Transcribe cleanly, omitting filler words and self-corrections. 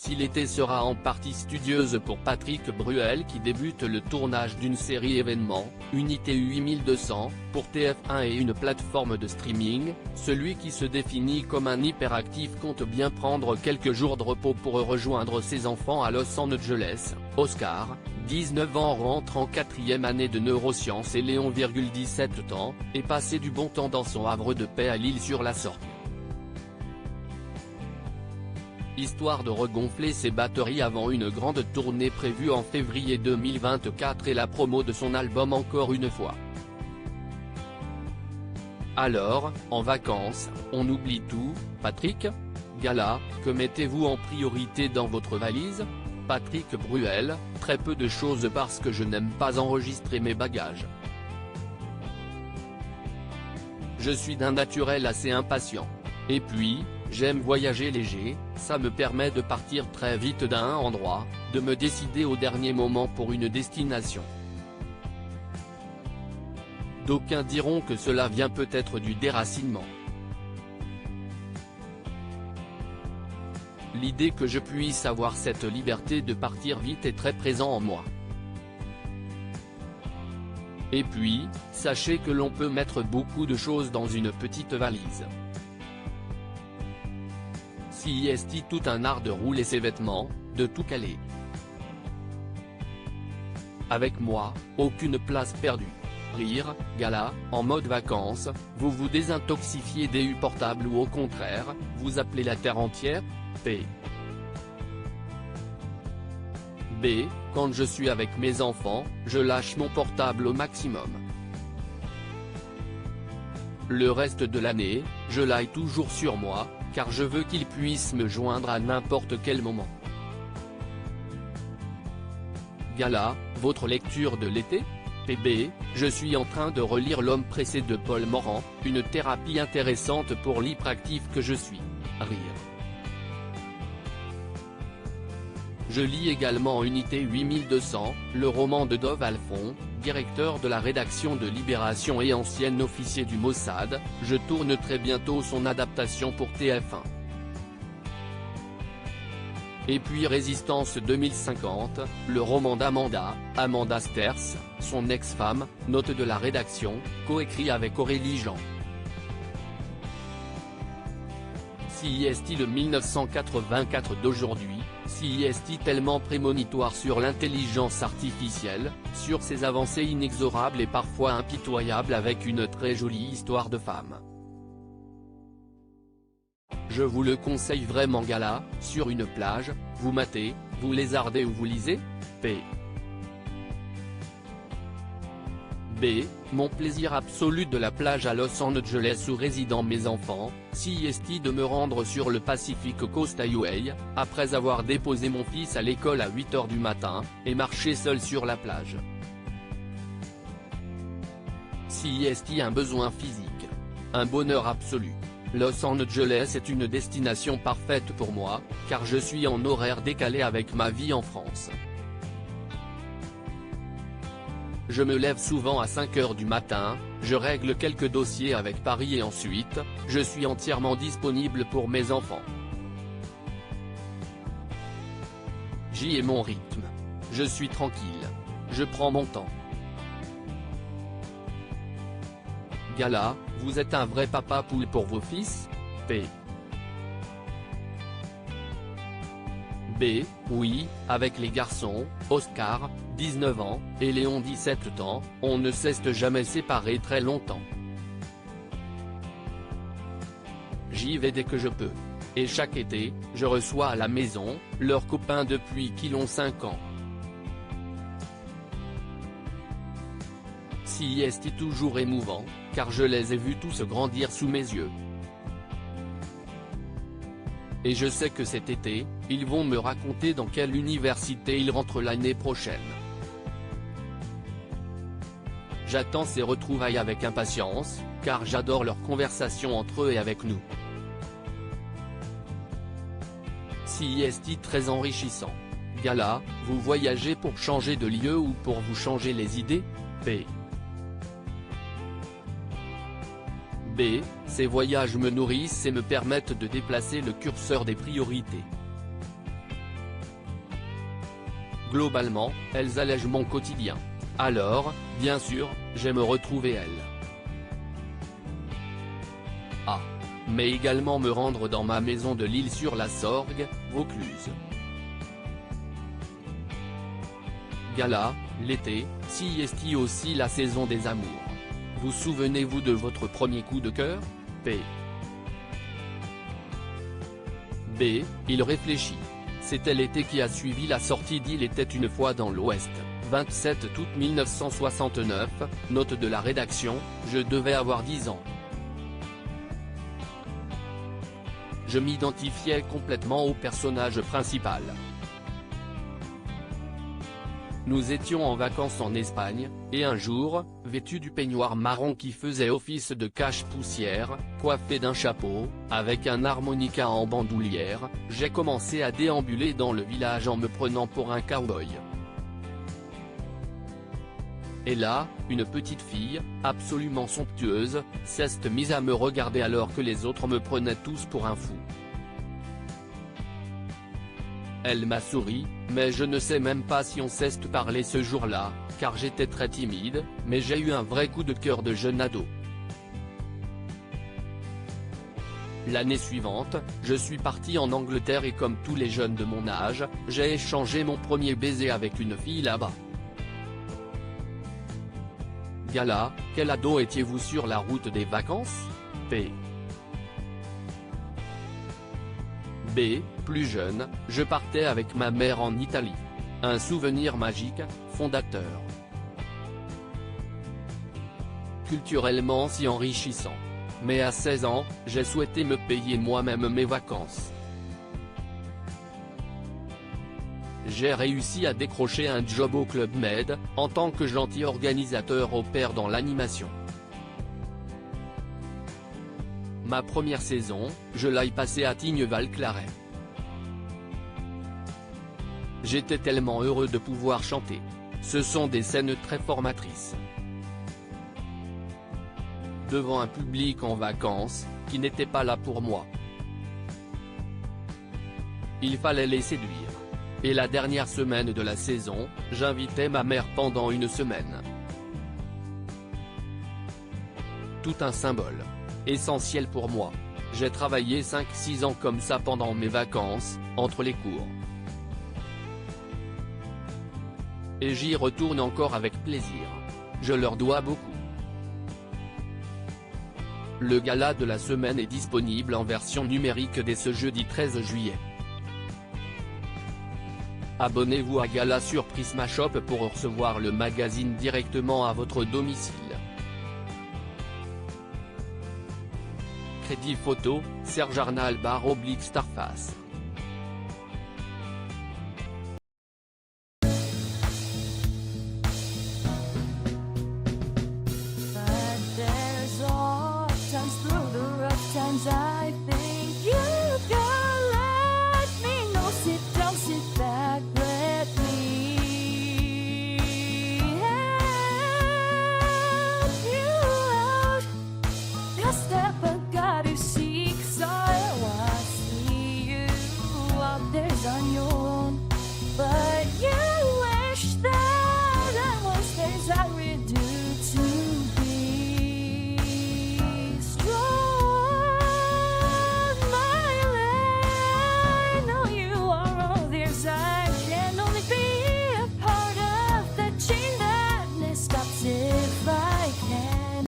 Si l'été sera en partie studieuse pour Patrick Bruel qui débute le tournage d'une série événement, Unité 8200, pour TF1 et une plateforme de streaming, celui qui se définit comme un hyperactif compte bien prendre quelques jours de repos pour rejoindre ses enfants à Los Angeles. Oscar, 19 ans, rentre en 4e année de neurosciences et Léon, 17 ans, est passé du bon temps dans son havre de paix à l'Île-sur-la-Sorgue. Histoire de regonfler ses batteries avant une grande tournée prévue en février 2024 et la promo de son album encore une fois. Alors, en vacances, on oublie tout, Patrick ? Gala, que mettez-vous en priorité dans votre valise ? Patrick Bruel, très peu de choses parce que je n'aime pas enregistrer mes bagages. Je suis d'un naturel assez impatient. Et puis, j'aime voyager léger, ça me permet de partir très vite d'un endroit, de me décider au dernier moment pour une destination. D'aucuns diront que cela vient peut-être du déracinement. L'idée que je puisse avoir cette liberté de partir vite est très présent en moi. Et puis, sachez que l'on peut mettre beaucoup de choses dans une petite valise. Si est tout un art de rouler ses vêtements, de tout caler. Avec moi, aucune place perdue. Rire, gala, en mode vacances, vous vous désintoxifiez des portables ou au contraire, vous appelez la terre entière ? P. B. Quand je suis avec mes enfants, je lâche mon portable au maximum. Le reste de l'année, je l'aille toujours sur moi, car je veux qu'ils puissent me joindre à n'importe quel moment. Gala, votre lecture de l'été ? PB, je suis en train de relire L'homme pressé de Paul Morand, une thérapie intéressante pour l'hyperactif que je suis. Rire. Je lis également Unité 8200, le roman de Dov Alfond, directeur de la rédaction de Libération et ancien officier du Mossad. Je tourne très bientôt son adaptation pour TF1. Et puis Résistance 2050, le roman Amanda Sters, son ex-femme, note de la rédaction, coécrit avec Aurélie Jean. CIST le 1984 d'aujourd'hui, CIST tellement prémonitoire sur l'intelligence artificielle, sur ses avancées inexorables et parfois impitoyables avec une très jolie histoire de femme. Je vous le conseille vraiment gala, sur une plage, vous matez, vous lézardez ou vous lisez ? P. B. Mon plaisir absolu de la plage à Los Angeles où résident mes enfants, CIST de me rendre sur le Pacific Coast Highway, après avoir déposé mon fils à l'école à 8 h du matin, et marcher seul sur la plage. CIST un besoin physique. Un bonheur absolu. Los Angeles est une destination parfaite pour moi, car je suis en horaire décalé avec ma vie en France. Je me lève souvent à 5 h du matin, je règle quelques dossiers avec Paris et ensuite, je suis entièrement disponible pour mes enfants. J'y ai mon rythme. Je suis tranquille. Je prends mon temps. Gala, vous êtes un vrai papa poule pour vos fils ? P. B. Oui, avec les garçons, Oscar, 19 ans, et Léon 17 ans, on ne s'est jamais séparés très longtemps. J'y vais dès que je peux. Et chaque été, je reçois à la maison, leurs copains depuis qu'ils ont 5 ans. CIST toujours émouvant, car je les ai vus tous grandir sous mes yeux. Et je sais que cet été, ils vont me raconter dans quelle université ils rentrent l'année prochaine. J'attends ces retrouvailles avec impatience, car j'adore leurs conversations entre eux et avec nous. CIST très enrichissant. Gala, vous voyagez pour changer de lieu ou pour vous changer les idées ? P. B. Ces voyages me nourrissent et me permettent de déplacer le curseur des priorités. Globalement, elles allègent mon quotidien. Alors, bien sûr, j'aime retrouver elles. Ah. Mais également me rendre dans ma maison de L'Isle-sur-la-Sorgue, Vaucluse. Gala, l'été, si est aussi la saison des amours. Vous souvenez-vous de votre premier coup de cœur? P. B. Il réfléchit. C'était l'été qui a suivi la sortie d'Il était une fois dans l'Ouest, 27 août 1969, note de la rédaction, je devais avoir 10 ans. Je m'identifiais complètement au personnage principal. Nous étions en vacances en Espagne, et un jour, vêtu du peignoir marron qui faisait office de cache-poussière, coiffé d'un chapeau, avec un harmonica en bandoulière, j'ai commencé à déambuler dans le village en me prenant pour un cow-boy. Et là, une petite fille, absolument somptueuse, s'est mise à me regarder alors que les autres me prenaient tous pour un fou. Elle m'a souri, mais je ne sais même pas si on s'est parlé ce jour-là, car j'étais très timide, mais j'ai eu un vrai coup de cœur de jeune ado. L'année suivante, je suis parti en Angleterre et comme tous les jeunes de mon âge, j'ai échangé mon premier baiser avec une fille là-bas. Gala, quel ado étiez-vous sur la route des vacances? P. B. Plus jeune, je partais avec ma mère en Italie. Un souvenir magique, fondateur. Culturellement si enrichissant. Mais à 16 ans, j'ai souhaité me payer moi-même mes vacances. J'ai réussi à décrocher un job au Club Med, en tant que gentil organisateur au pair dans l'animation. Ma première saison, je l'ai passée à Tignes-Val-Claret. J'étais tellement heureux de pouvoir chanter. Ce sont des scènes très formatrices. Devant un public en vacances, qui n'était pas là pour moi. Il fallait les séduire. Et la dernière semaine de la saison, j'invitais ma mère pendant une semaine. Tout un symbole. Essentiel pour moi. J'ai travaillé 5-6 ans comme ça pendant mes vacances, entre les cours. Et j'y retourne encore avec plaisir. Je leur dois beaucoup. Le gala de la semaine est disponible en version numérique dès ce jeudi 13 juillet. Abonnez-vous à Gala sur Prisma Shop pour recevoir le magazine directement à votre domicile. Crédit photo, Serge Arnal /Starface.